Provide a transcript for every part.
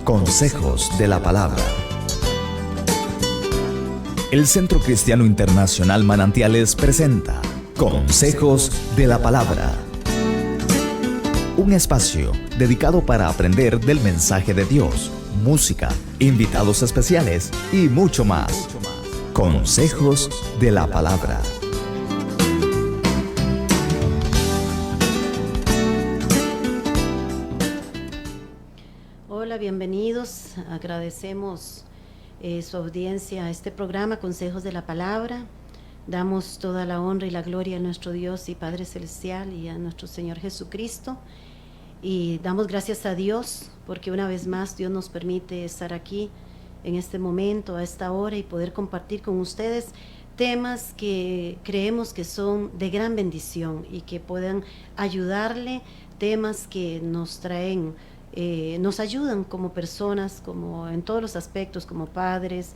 Consejos de la Palabra. El Centro Cristiano Internacional Manantiales presenta Consejos de la Palabra. Un espacio dedicado para aprender del mensaje de Dios, música, invitados especiales y mucho más. Consejos de la Palabra. Hola, bienvenidos. Agradecemos su audiencia a este programa Consejos de la Palabra. Damos toda la honra y la gloria a nuestro Dios y Padre Celestial y a nuestro Señor Jesucristo. Y damos gracias a Dios porque una vez más Dios nos permite estar aquí en este momento, a esta hora, y poder compartir con ustedes temas que creemos que son de gran bendición y que puedan ayudarle, temas que nos traen, nos ayudan como personas, como en todos los aspectos, como padres,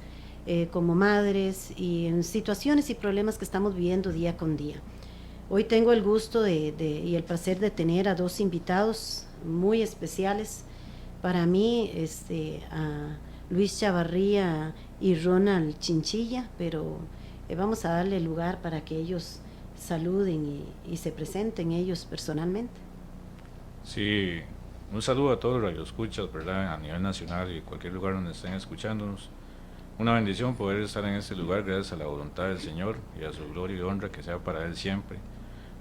como madres, y en situaciones y problemas que estamos viviendo día con día. Hoy tengo el gusto y el placer de tener a dos invitados muy especiales para mí, a Luis Chavarría y Ronald Chinchilla, pero vamos a darle lugar para que ellos saluden y se presenten ellos personalmente. Sí, un saludo a todos los radioescuchas, ¿verdad? A nivel nacional y cualquier lugar donde estén escuchándonos. Una bendición poder estar en este lugar gracias a la voluntad del Señor y a su gloria y honra que sea para Él siempre.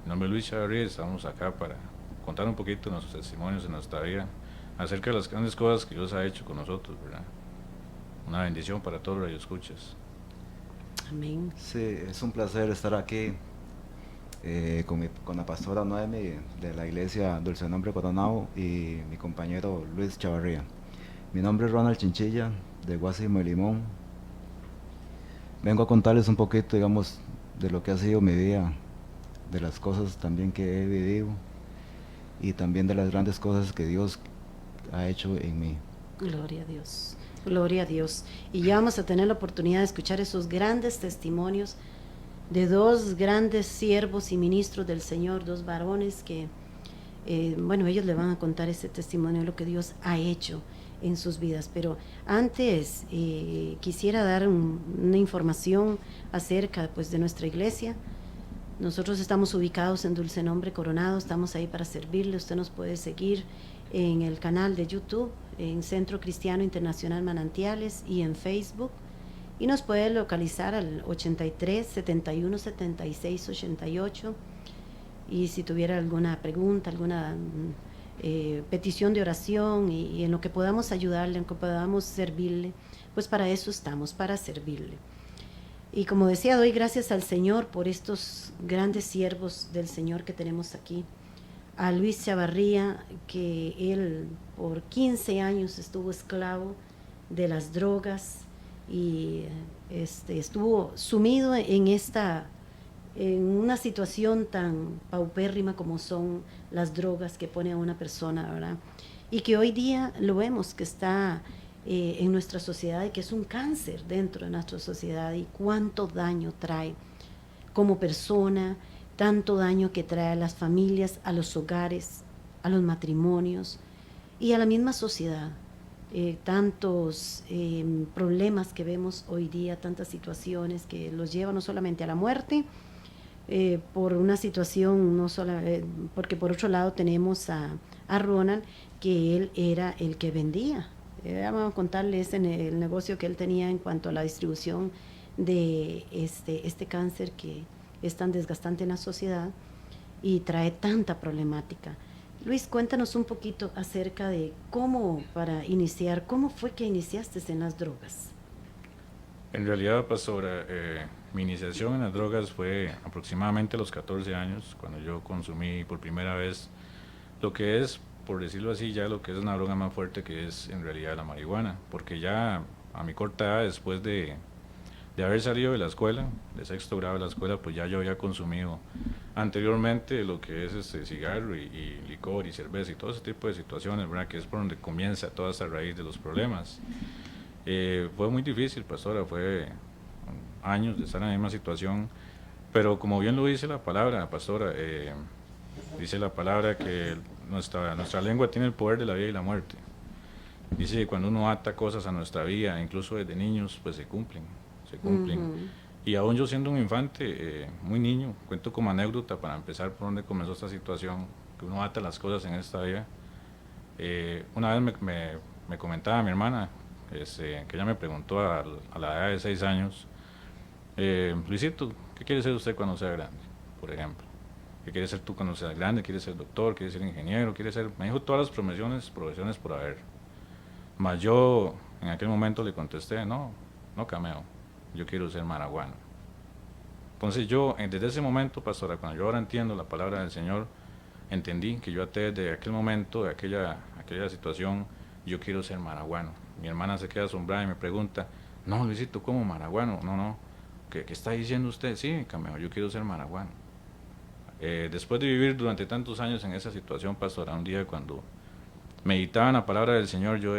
Mi nombre es Luis Chavarría y estamos acá para contar un poquito de nuestros testimonios en nuestra vida acerca de las grandes cosas que Dios ha hecho con nosotros, ¿verdad? Una bendición para todos los radioescuchas. Amén. Sí, es un placer estar aquí con la pastora Noemi de la iglesia Dulce Nombre Coronado y mi compañero Luis Chavarría. Mi nombre es Ronald Chinchilla, de Guasimo y Limón. Vengo a contarles un poquito, digamos, de lo que ha sido mi vida, de las cosas también que he vivido y también de las grandes cosas que Dios ha hecho en mí. Gloria a Dios. Gloria a Dios. Y ya vamos a tener la oportunidad de escuchar esos grandes testimonios de dos grandes siervos y ministros del Señor, dos varones que, ellos le van a contar ese testimonio de lo que Dios ha hecho en sus vidas. Pero antes quisiera dar una información acerca, pues, de nuestra iglesia. Nosotros estamos ubicados en Dulce Nombre Coronado, estamos ahí para servirle. Usted nos puede seguir en el canal de YouTube, en Centro Cristiano Internacional Manantiales, y en Facebook, y nos puede localizar al 83 71 76 88, y si tuviera alguna pregunta, alguna petición de oración, y en lo que podamos ayudarle, en lo que podamos servirle, pues para eso estamos, para servirle. Y como decía, doy gracias al Señor por estos grandes siervos del Señor que tenemos aquí. A Luis Chavarría, que él por 15 años estuvo esclavo de las drogas y estuvo sumido en una situación tan paupérrima como son las drogas que pone a una persona, ¿verdad? Y que hoy día lo vemos que está en nuestra sociedad y que es un cáncer dentro de nuestra sociedad, y cuánto daño trae como persona, tanto daño que trae a las familias, a los hogares, a los matrimonios y a la misma sociedad. Tantos problemas que vemos hoy día, tantas situaciones que los llevan no solamente a la muerte, por una situación, porque por otro lado tenemos a Ronald, que él era el que vendía. Vamos a contarles en el negocio que él tenía en cuanto a la distribución de este cáncer que es tan desgastante en la sociedad y trae tanta problemática. Luis, cuéntanos un poquito acerca de cómo fue que iniciaste en las drogas. En realidad, pastora, mi iniciación en las drogas fue aproximadamente a los 14 años, cuando yo consumí por primera vez lo que es, por decirlo así, ya lo que es una droga más fuerte, que es en realidad la marihuana, porque ya a mi corta edad, después de haber salido de la escuela, de sexto grado de la escuela, pues ya yo había consumido anteriormente lo que es cigarro y licor y cerveza y todo ese tipo de situaciones, ¿verdad? Que es por donde comienza toda esta raíz de los problemas. Fue muy difícil, pastora, fue años de estar en la misma situación, pero como bien lo dice la palabra, pastora, dice la palabra que nuestra lengua tiene el poder de la vida y la muerte. Dice que cuando uno ata cosas a nuestra vida, incluso desde niños, pues se cumplen, se cumplen. Ujú. Y aún yo siendo un infante, muy niño, cuento como anécdota para empezar por donde comenzó esta situación, que uno ata las cosas en esta vida. Una vez me comentaba mi hermana, que ella me preguntó a la edad de 6 años, Luisito, ¿qué quiere ser usted cuando sea grande? Por ejemplo, ¿qué quiere ser tú cuando seas grande? ¿Quieres ser doctor? ¿Quieres ser ingeniero? ¿Quieres ser...? Me dijo todas las profesiones por haber. Mas yo en aquel momento le contesté, no, no cameo, yo quiero ser maraguano. Entonces yo, desde ese momento, pastora, cuando yo ahora entiendo la palabra del Señor, entendí que yo até desde aquel momento, de aquella situación, yo quiero ser maraguano. Mi hermana se queda asombrada y me pregunta, no, Luisito, ¿cómo maraguano? No, no, ¿qué está diciendo usted? Sí, cameo, yo quiero ser maraguano. Después de vivir durante tantos años en esa situación, pastora, un día cuando meditaba en la palabra del Señor, yo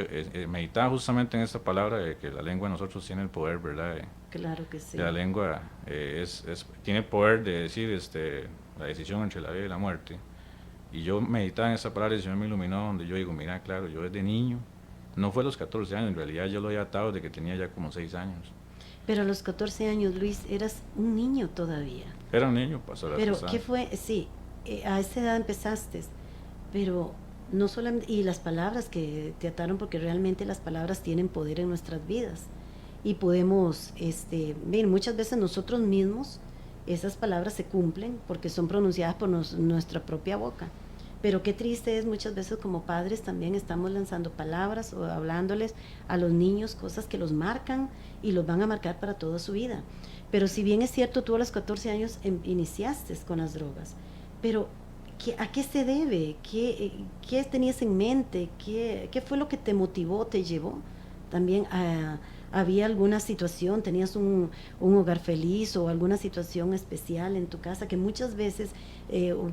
meditaba justamente en esta palabra de que la lengua de nosotros tiene el poder, ¿verdad? Claro que sí. La lengua tiene el poder de decir la decisión entre la vida y la muerte. Y yo meditaba en esta palabra y el Señor me iluminó, donde yo digo, mira, claro, yo desde niño, no fue a los 14 años, en realidad yo lo había atado desde que tenía ya como 6 años. Pero a los 14 años, Luis, eras un niño todavía. Era un niño, pasó la Pero, cosa. ¿qué fue? Sí, a esa edad empezaste, pero no solamente, y las palabras que te ataron, porque realmente las palabras tienen poder en nuestras vidas. Y podemos, miren, muchas veces nosotros mismos, esas palabras se cumplen porque son pronunciadas por nuestra propia boca. Pero qué triste es muchas veces como padres también estamos lanzando palabras o hablándoles a los niños cosas que los marcan y los van a marcar para toda su vida. Pero si bien es cierto, tú a los 14 años iniciaste con las drogas, pero ¿a qué se debe? ¿Qué tenías en mente? ¿Qué fue lo que te motivó, te llevó? También había alguna situación, tenías un hogar feliz o alguna situación especial en tu casa que muchas veces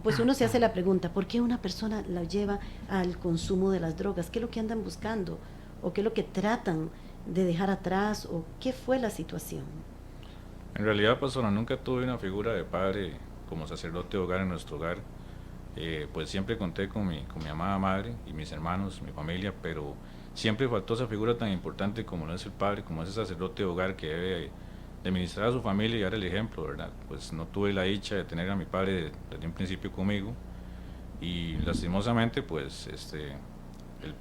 pues uno se hace la pregunta, ¿por qué una persona la lleva al consumo de las drogas? ¿Qué es lo que andan buscando? ¿O qué es lo que tratan de dejar atrás? ¿O qué fue la situación? En realidad, pastora, nunca tuve una figura de padre como sacerdote de hogar en nuestro hogar. Pues siempre conté con mi amada madre y mis hermanos, mi familia, pero siempre faltó esa figura tan importante como lo es el padre, como ese sacerdote de hogar que debe de ministrar a su familia y dar el ejemplo, ¿verdad? Pues no tuve la dicha de tener a mi padre desde un principio conmigo y lastimosamente pues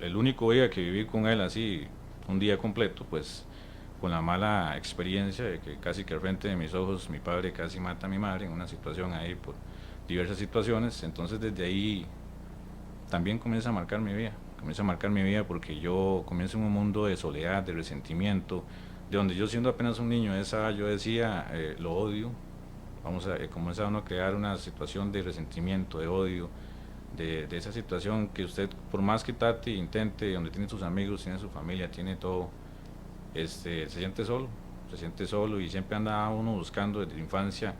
el único día que viví con él así, un día completo, pues con la mala experiencia de que casi que al frente de mis ojos mi padre casi mata a mi madre en una situación ahí por diversas situaciones. Entonces desde ahí también comienza a marcar mi vida porque yo comienzo en un mundo de soledad, de resentimiento, de donde yo siendo apenas un niño yo decía, lo odio, comienza uno a crear una situación de resentimiento, de odio, de esa situación que usted por más que trate e intente, donde tiene sus amigos, tiene su familia, tiene todo, se siente solo y siempre anda uno buscando desde la infancia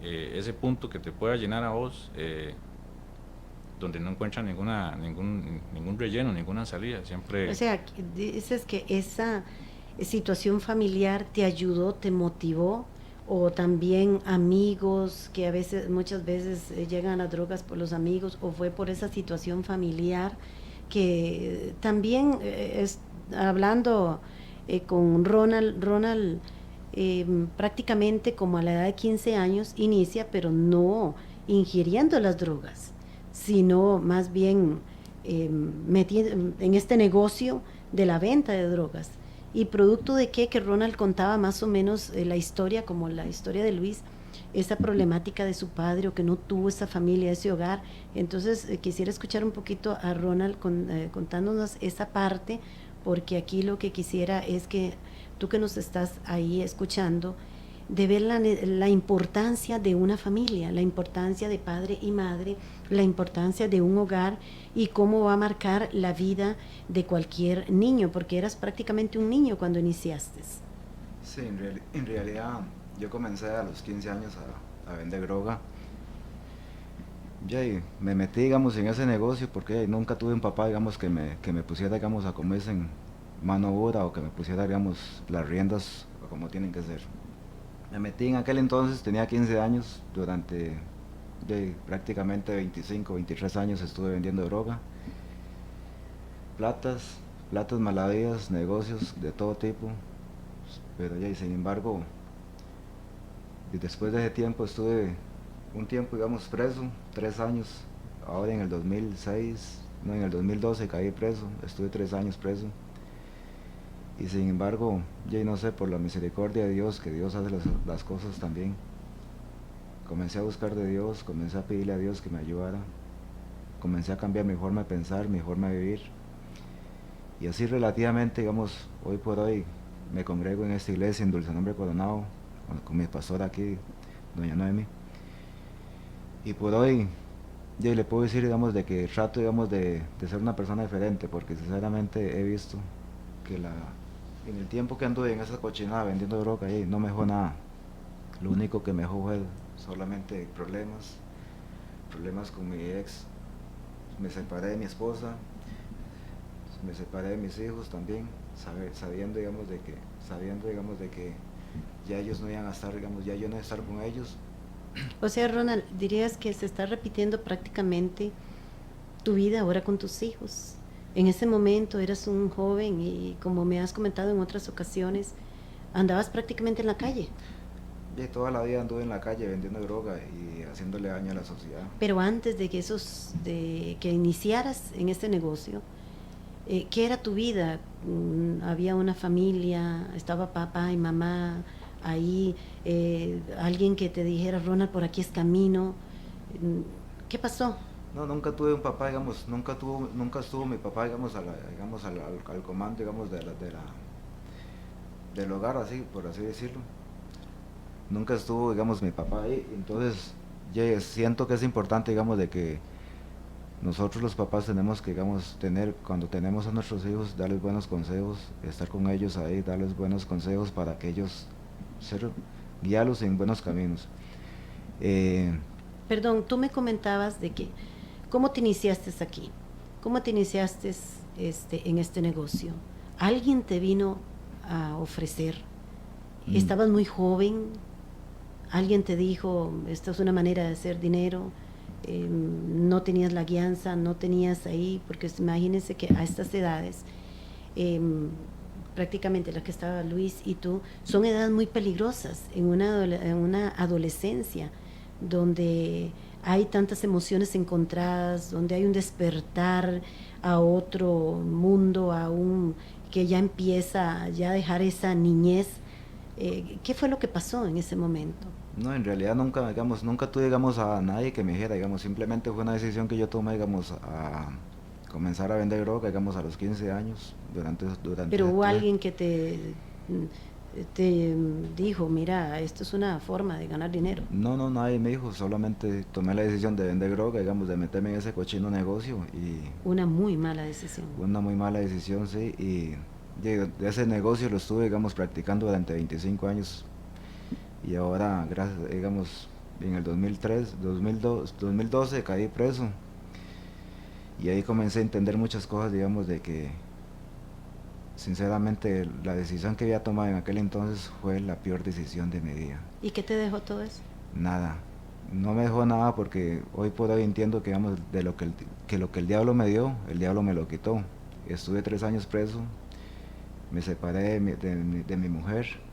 ese punto que te pueda llenar a vos, donde no encuentra ningún relleno, ninguna salida, siempre... O sea, dices que esa situación familiar te ayudó, te motivó, o también amigos que muchas veces llegan a las drogas por los amigos, o fue por esa situación familiar que también hablando con Ronald prácticamente como a la edad de 15 años inicia, pero no ingiriendo las drogas, sino más bien metiendo en este negocio de la venta de drogas. Y producto de que Ronald contaba más o menos la historia, como la historia de Luis, esa problemática de su padre o que no tuvo esa familia, ese hogar. Entonces quisiera escuchar un poquito a Ronald contándonos esa parte, porque aquí lo que quisiera es que tú que nos estás ahí escuchando, de ver la importancia de una familia, la importancia de padre y madre, la importancia de un hogar y cómo va a marcar la vida de cualquier niño, porque eras prácticamente un niño cuando iniciaste. Sí, en realidad yo comencé a los 15 años a vender droga. Ya me metí, digamos, en ese negocio porque nunca tuve un papá, digamos, que me pusiera, digamos, a comerse en mano dura o que me pusiera, digamos, las riendas como tienen que ser. Me metí en aquel entonces, tenía 15 años, durante prácticamente 25, 23 años estuve vendiendo droga, platas, platos malavidas, negocios de todo tipo, pero ya, y sin embargo, y después de ese tiempo estuve un tiempo, digamos, preso, 3 años, ahora en el 2006, no, en el 2012 caí preso, estuve 3 años preso, y sin embargo, ya no sé, por la misericordia de Dios, que Dios hace las cosas también, comencé a buscar de Dios, comencé a pedirle a Dios que me ayudara, comencé a cambiar mi forma de pensar, mi forma de vivir, y así relativamente, digamos, hoy por hoy me congrego en esta iglesia en Dulce Nombre Coronado, con mi pastora aquí, doña Noemi, y por hoy yo le puedo decir, digamos, de que trato, digamos, de ser una persona diferente, porque sinceramente he visto que en el tiempo que anduve en esa cochinada vendiendo droga ahí, no me dejó nada. Lo único que me dejó fue solamente problemas con mi ex. Me separé de mi esposa, me separé de mis hijos también, sabiendo, digamos, de que ya ellos no iban a estar, digamos, ya yo no iba a estar con ellos. O sea, Ronald, dirías que se está repitiendo prácticamente tu vida ahora con tus hijos. En ese momento eras un joven y, como me has comentado en otras ocasiones, andabas prácticamente en la calle. Y toda la vida anduve en la calle vendiendo droga y haciéndole daño a la sociedad. Pero antes de que que iniciaras en este negocio, ¿qué era tu vida? ¿Había una familia? ¿Estaba papá y mamá ahí? ¿Alguien que te dijera, Ronald, por aquí es camino? ¿Qué pasó? No, nunca tuve un papá, digamos, nunca estuvo mi papá, digamos, al comando, digamos, del hogar, así, por así decirlo. Nunca estuvo, digamos, mi papá ahí. Entonces, ya siento que es importante, digamos, de que nosotros los papás tenemos que, digamos, cuando tenemos a nuestros hijos, darles buenos consejos, estar con ellos ahí, darles buenos consejos para que ellos, guiarlos en buenos caminos. Perdón, tú me comentabas de que, ¿cómo te iniciaste aquí? ¿Cómo te iniciaste en este negocio? ¿Alguien te vino a ofrecer? ¿Estabas muy joven? ¿Alguien te dijo, esta es una manera de hacer dinero? No tenías la guianza, no tenías ahí, porque imagínense que a estas edades, prácticamente las que estaba Luis y tú, son edades muy peligrosas en una adolescencia, donde hay tantas emociones encontradas, donde hay un despertar a otro mundo, que ya empieza ya a dejar esa niñez. ¿Qué fue lo que pasó en ese momento? No, en realidad nunca tuve, digamos, a nadie que me dijera, digamos, simplemente fue una decisión que yo tomé, digamos, a comenzar a vender droga, digamos, a los 15 años, Pero hubo alguien que te dijo, mira, esto es una forma de ganar dinero. No, nadie me dijo, solamente tomé la decisión de vender droga, digamos, de meterme en ese cochino negocio y... Una muy mala decisión. Una muy mala decisión, sí, y de ese negocio lo estuve, digamos, practicando durante 25 años y ahora, gracias, digamos, en el 2012 caí preso y ahí comencé a entender muchas cosas, digamos, de que sinceramente la decisión que había tomado en aquel entonces fue la peor decisión de mi vida. ¿Y qué te dejó todo eso? Nada, no me dejó nada porque hoy por hoy entiendo que, digamos, que lo que el diablo me dio, el diablo me lo quitó. Estuve 3 años preso, me separé de mi mujer,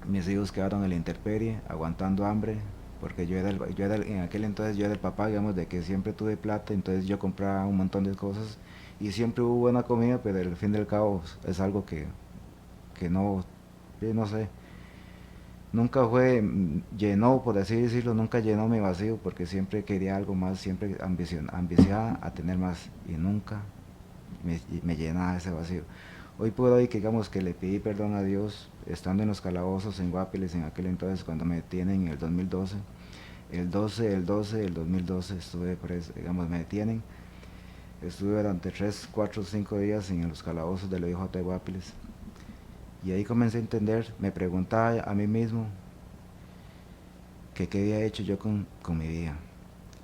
mis hijos quedaron en la intemperie, aguantando hambre, porque en aquel entonces yo era el papá, digamos, de que siempre tuve plata, entonces yo compraba un montón de cosas y siempre hubo buena comida, pero al fin y al cabo es algo que no, no sé, nunca llenó, por así decirlo, nunca llenó mi vacío, porque siempre quería algo más, siempre ambiciaba a tener más y nunca me llenaba ese vacío. Hoy por hoy, que digamos que le pedí perdón a Dios, estando en los calabozos en Guapiles en aquel entonces, cuando me detienen en el 2012, el 12 del 2012 estuve preso, digamos, me detienen, estuve durante 3, 4, 5 días en los calabozos del OIJ de Guapiles, y ahí comencé a entender, me preguntaba a mí mismo que qué había hecho yo con mi vida.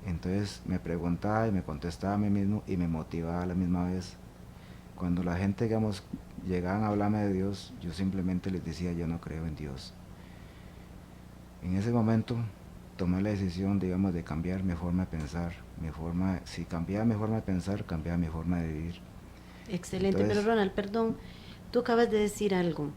Entonces me preguntaba y me contestaba a mí mismo y me motivaba a la misma vez. Cuando la gente, digamos, llegaban a hablarme de Dios, yo simplemente les decía, yo no creo en Dios. En ese momento tomé la decisión, digamos, de cambiar mi forma de pensar, si cambiaba mi forma de pensar, cambiaba mi forma de vivir. Excelente, Entonces, pero Ronald, perdón, tú acabas de decir algo.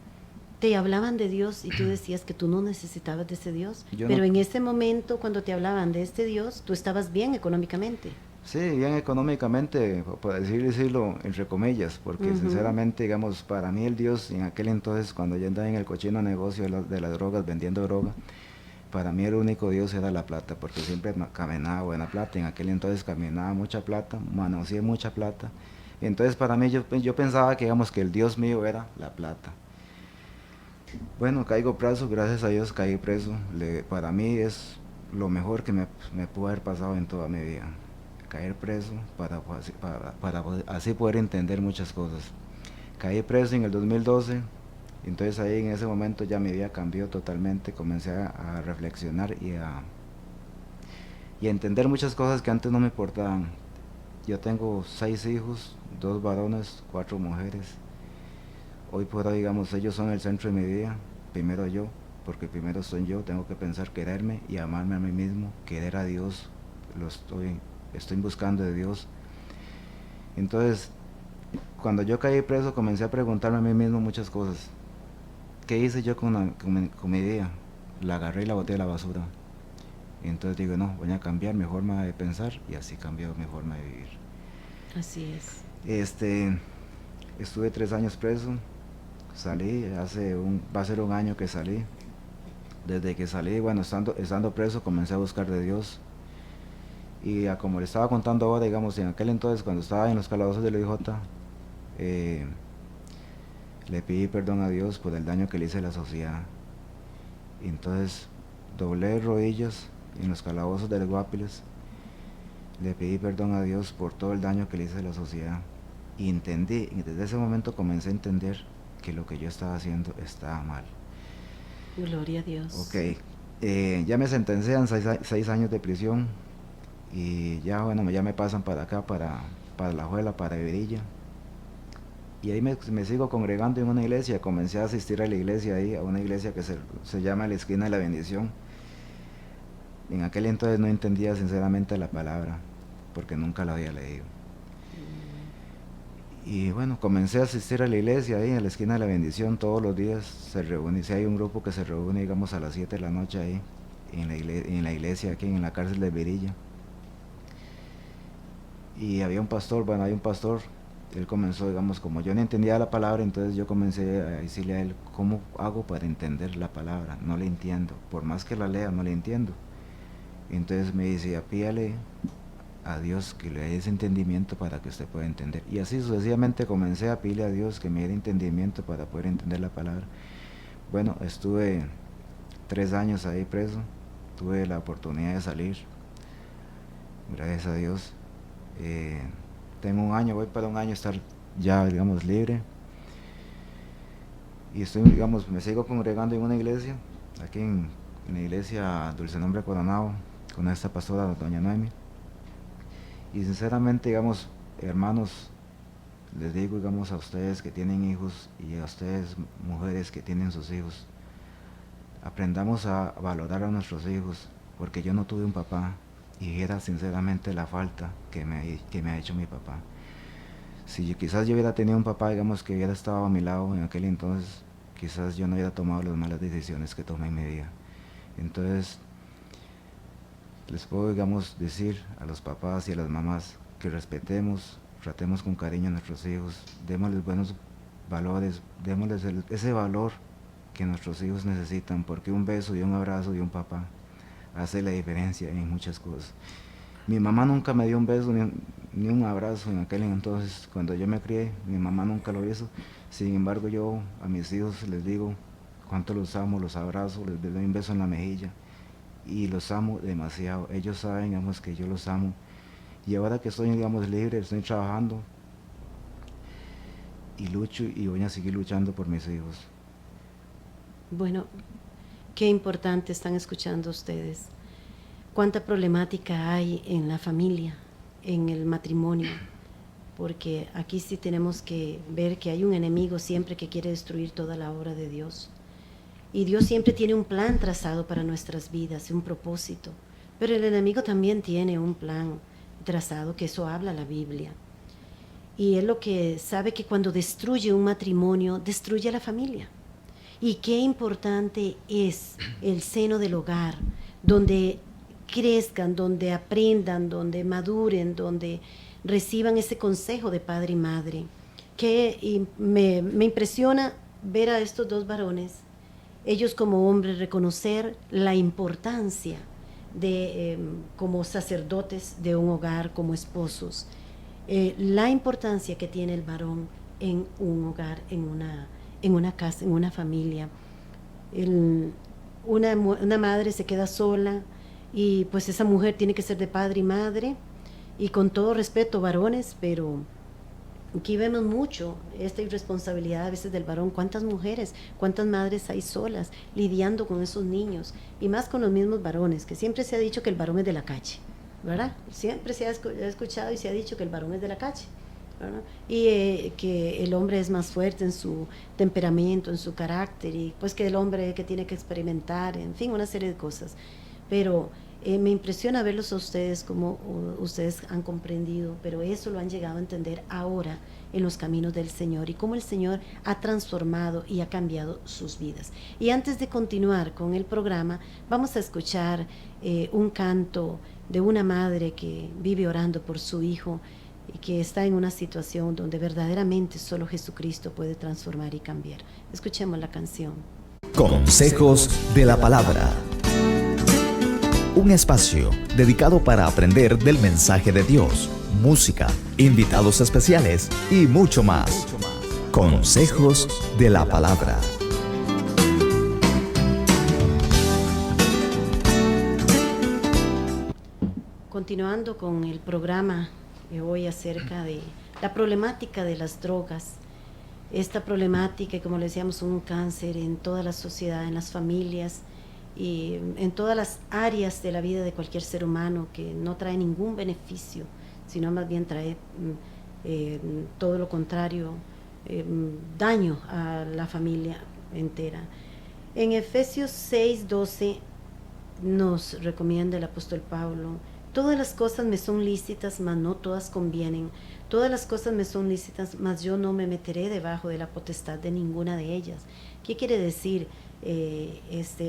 Te hablaban de Dios y tú decías que tú no necesitabas de ese Dios, Yo pero no- en ese momento cuando te hablaban de este Dios, tú estabas bien económicamente. Sí, bien económicamente, por decirlo entre comillas, porque Ujú. sinceramente, digamos, para mí el Dios en aquel entonces, cuando yo andaba en el cochino negocio de las drogas, vendiendo droga, para mí el único Dios era la plata, porque siempre caminaba buena plata, en aquel entonces caminaba mucha plata, manoseé mucha plata. Entonces para mí yo pensaba que, digamos, que el Dios mío era la plata. Bueno, caigo preso, gracias a Dios caí preso. Para mí es lo mejor que me pudo haber pasado en toda mi vida. Caer preso para así poder entender muchas cosas. Caí preso en el 2012, entonces ahí en ese momento ya mi vida cambió totalmente, comencé a reflexionar y a entender muchas cosas que antes no me importaban. Yo tengo 6 hijos, 2 varones, 4 mujeres. Hoy por hoy, digamos, ellos son el centro de mi vida, primero yo, porque primero soy yo, tengo que pensar quererme y amarme a mí mismo, querer a Dios, estoy buscando de Dios. Entonces, cuando yo caí preso, comencé a preguntarme a mí mismo muchas cosas. ¿Qué hice yo con mi vida? La agarré y la boté a la basura. Y entonces digo, no, voy a cambiar mi forma de pensar y así cambió mi forma de vivir. Así es. Estuve 3 años preso, salí, va a ser un año que salí. Desde que salí, bueno, estando preso, comencé a buscar de Dios. Y como le estaba contando ahora, digamos, en aquel entonces, cuando estaba en los calabozos del IJ, eh, le pedí perdón a Dios por el daño que le hice a la sociedad. Y entonces doblé rodillas en los calabozos del Guapiles, le pedí perdón a Dios por todo el daño que le hice a la sociedad. Y entendí, y desde ese momento comencé a entender que lo que yo estaba haciendo estaba mal. Gloria a Dios. Ok, ya me sentencian 6 años de prisión y ya, bueno, ya me pasan para acá, para La Juela, para Iberilla. Y ahí me sigo congregando en una iglesia, comencé a asistir a la iglesia ahí, a una iglesia que se llama La Esquina de la Bendición. En aquel entonces no entendía sinceramente la palabra, porque nunca la había leído. Y bueno, comencé a asistir a la iglesia ahí, a la Esquina de la Bendición, todos los días se reúne, si hay un grupo que se reúne, digamos, a las 7 de la noche ahí, en la iglesia, aquí en la cárcel de Virilla. Y había un pastor, bueno, hay un pastor, él comenzó, digamos, como yo no entendía la palabra, entonces yo comencé a decirle a él, ¿cómo hago para entender la palabra? No le entiendo, por más que la lea, no le entiendo. Entonces me decía, pídale a Dios que le dé ese entendimiento para que usted pueda entender. Y así sucesivamente comencé a pedirle a Dios que me diera entendimiento para poder entender la palabra. Bueno, estuve 3 años ahí preso, tuve la oportunidad de salir, gracias a Dios. Tengo un año, voy para un año estar ya, digamos, libre. Y estoy, digamos, me sigo congregando en una iglesia, aquí en la iglesia Dulce Nombre Coronado, con esta pastora, doña Noemi. Y sinceramente, digamos, hermanos, les digo, digamos, a ustedes que tienen hijos y a ustedes, mujeres que tienen sus hijos, aprendamos a valorar a nuestros hijos, porque yo no tuve un papá y era sinceramente la falta que me ha hecho mi papá. Si quizás yo hubiera tenido un papá, digamos, que hubiera estado a mi lado en aquel entonces, quizás yo no hubiera tomado las malas decisiones que tomé en mi vida. Entonces, les puedo, digamos, decir a los papás y a las mamás que respetemos, tratemos con cariño a nuestros hijos, démosles buenos valores, démosles ese valor que nuestros hijos necesitan, porque un beso y un abrazo de un papá hace la diferencia en muchas cosas. Mi mamá nunca me dio un beso ni un abrazo en aquel entonces, cuando yo me crié, mi mamá nunca lo hizo. Sin embargo, yo a mis hijos les digo cuánto los amo, los abrazo, les doy un beso en la mejilla y los amo demasiado. Ellos saben, digamos, que yo los amo. Y ahora que estoy, digamos, libre, estoy trabajando y lucho y voy a seguir luchando por mis hijos. Bueno, qué importante están escuchando ustedes. Cuánta problemática hay en la familia, en el matrimonio, porque aquí sí tenemos que ver que hay un enemigo siempre que quiere destruir toda la obra de Dios. Y Dios siempre tiene un plan trazado para nuestras vidas, un propósito. Pero el enemigo también tiene un plan trazado, que eso habla la Biblia. y él lo que sabe que cuando destruye un matrimonio, destruye a la familia. Y qué importante es el seno del hogar, donde crezcan, donde aprendan, donde maduren, donde reciban ese consejo de padre y madre. Me impresiona ver a estos dos varones, ellos como hombres, reconocer la importancia de, como sacerdotes de un hogar, como esposos, la importancia que tiene el varón en un hogar, en una casa, en una familia. Una madre se queda sola y pues esa mujer tiene que ser de padre y madre, y con todo respeto, varones, pero aquí vemos mucho esta irresponsabilidad a veces del varón. ¿Cuántas mujeres, cuántas madres hay solas lidiando con esos niños? Y más con los mismos varones, que siempre se ha dicho que el varón es de la calle, ¿verdad? Siempre se ha escuchado y se ha dicho que el varón es de la calle, ¿verdad? Y que el hombre es más fuerte en su temperamento, en su carácter, y pues que el hombre que tiene que experimentar, en fin, una serie de cosas. Pero me impresiona verlos a ustedes como ustedes han comprendido, pero eso lo han llegado a entender ahora en los caminos del Señor y cómo el Señor ha transformado y ha cambiado sus vidas. Y antes de continuar con el programa, vamos a escuchar un canto de una madre que vive orando por su hijo y que está en una situación donde verdaderamente solo Jesucristo puede transformar y cambiar. Escuchemos la canción. Consejos de la Palabra. Un espacio dedicado para aprender del mensaje de Dios, música, invitados especiales y mucho más. Consejos de la Palabra. Continuando con el programa de hoy acerca de la problemática de las drogas, esta problemática, como le decíamos, un cáncer en toda la sociedad, en las familias y en todas las áreas de la vida de cualquier ser humano, que no trae ningún beneficio, sino más bien trae todo lo contrario, daño a la familia entera. En Efesios 6:12 nos recomienda el apóstol Pablo: todas las cosas me son lícitas, mas no todas convienen. Todas las cosas me son lícitas, mas yo no me meteré debajo de la potestad de ninguna de ellas. ¿Qué quiere decir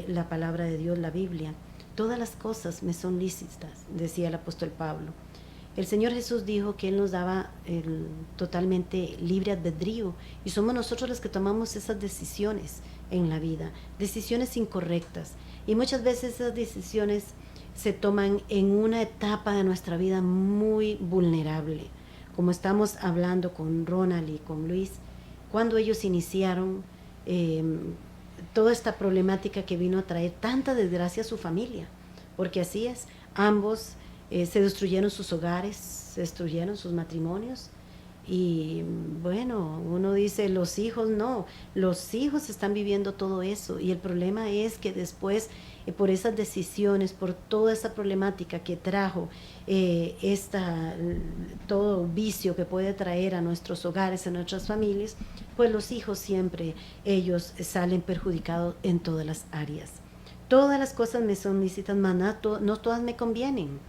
la palabra de Dios, la Biblia? Todas las cosas me son lícitas, decía el apóstol Pablo. El Señor Jesús dijo que Él nos daba totalmente libre albedrío, y somos nosotros los que tomamos esas decisiones en la vida, decisiones incorrectas. Y muchas veces esas decisiones se toman en una etapa de nuestra vida muy vulnerable, como estamos hablando con Ronald y con Luis, cuando ellos iniciaron toda esta problemática que vino a traer tanta desgracia a su familia, porque así es, ambos se destruyeron sus hogares, se destruyeron sus matrimonios. Y bueno, uno dice, los hijos no, los hijos están viviendo todo eso, y el problema es que después, por esas decisiones, por toda esa problemática que trajo todo vicio que puede traer a nuestros hogares, a nuestras familias, pues los hijos siempre, ellos salen perjudicados en todas las áreas. Todas las cosas me son lícitas, mas no todas me convienen.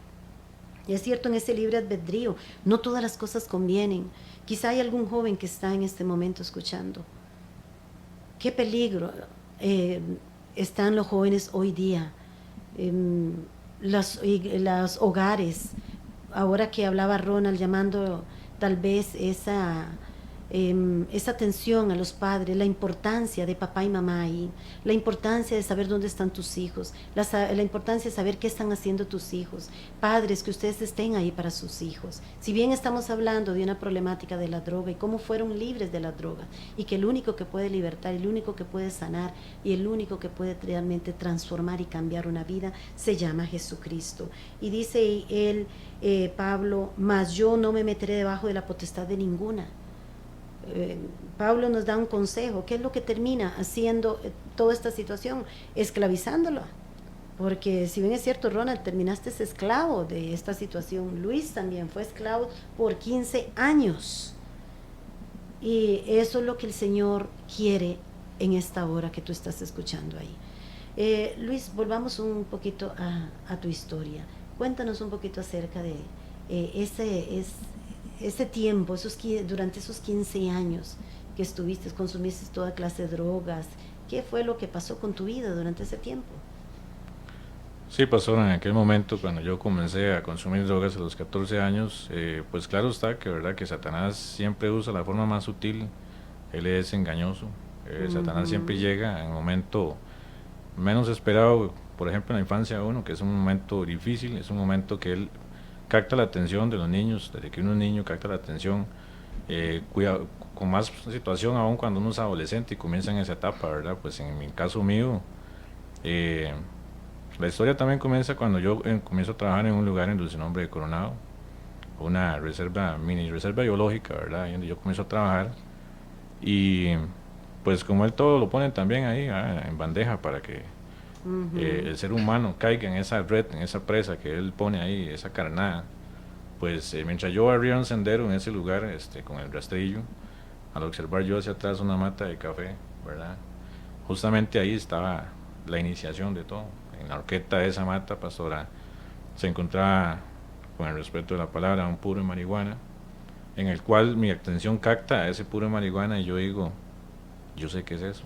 Y es cierto, en ese libre albedrío, no todas las cosas convienen. Quizá hay algún joven que está en este momento escuchando. Qué peligro están los jóvenes hoy día. Los hogares, ahora que hablaba Ronald, llamando tal vez esa atención a los padres, la importancia de papá y mamá ahí, la importancia de saber dónde están tus hijos, la importancia de saber qué están haciendo tus hijos. Padres, que ustedes estén ahí para sus hijos. Si bien estamos hablando de una problemática de la droga y cómo fueron libres de la droga, y que el único que puede libertar, el único que puede sanar y el único que puede realmente transformar y cambiar una vida se llama Jesucristo. Y dice él, Pablo, mas yo no me meteré debajo de la potestad de ninguna. Pablo nos da un consejo. ¿Qué es lo que termina haciendo toda esta situación? Esclavizándolo. Porque si bien es cierto, Ronald, terminaste esclavo de esta situación. Luis también fue esclavo por 15 años. Y eso es lo que el Señor quiere en esta hora que tú estás escuchando ahí. Luis, volvamos un poquito a tu historia. Cuéntanos un poquito acerca de ese tiempo, durante esos 15 años que estuviste, consumiste toda clase de drogas, ¿qué fue lo que pasó con tu vida durante ese tiempo? Sí, pasó en aquel momento cuando yo comencé a consumir drogas a los 14 años, pues claro está que, ¿verdad?, que Satanás siempre usa la forma más sutil, él es engañoso, Satanás siempre llega en el momento menos esperado, por ejemplo en la infancia de uno, que es un momento difícil, es un momento que él capta la atención de los niños, desde que uno es niño capta la atención, cuida, con más situación aún cuando uno es adolescente y comienza en esa etapa, ¿verdad? Pues en mi caso mío, la historia también comienza cuando yo comienzo a trabajar en un lugar en Dulce Nombre de Coronado, una reserva, mini reserva biológica, ¿verdad? Ahí donde yo comienzo a trabajar y pues como él todo lo pone también ahí en bandeja para que el ser humano caiga en esa red, en esa presa que él pone ahí, esa carnada. Pues mientras yo barría un sendero en ese lugar con el rastrillo, al observar yo hacia atrás una mata de café, ¿verdad? Justamente ahí estaba la iniciación de todo. En la horqueta de esa mata, pastora, se encontraba, con el respeto de la palabra, un puro de marihuana, en el cual mi atención capta a ese puro de marihuana y yo digo, yo sé qué es eso,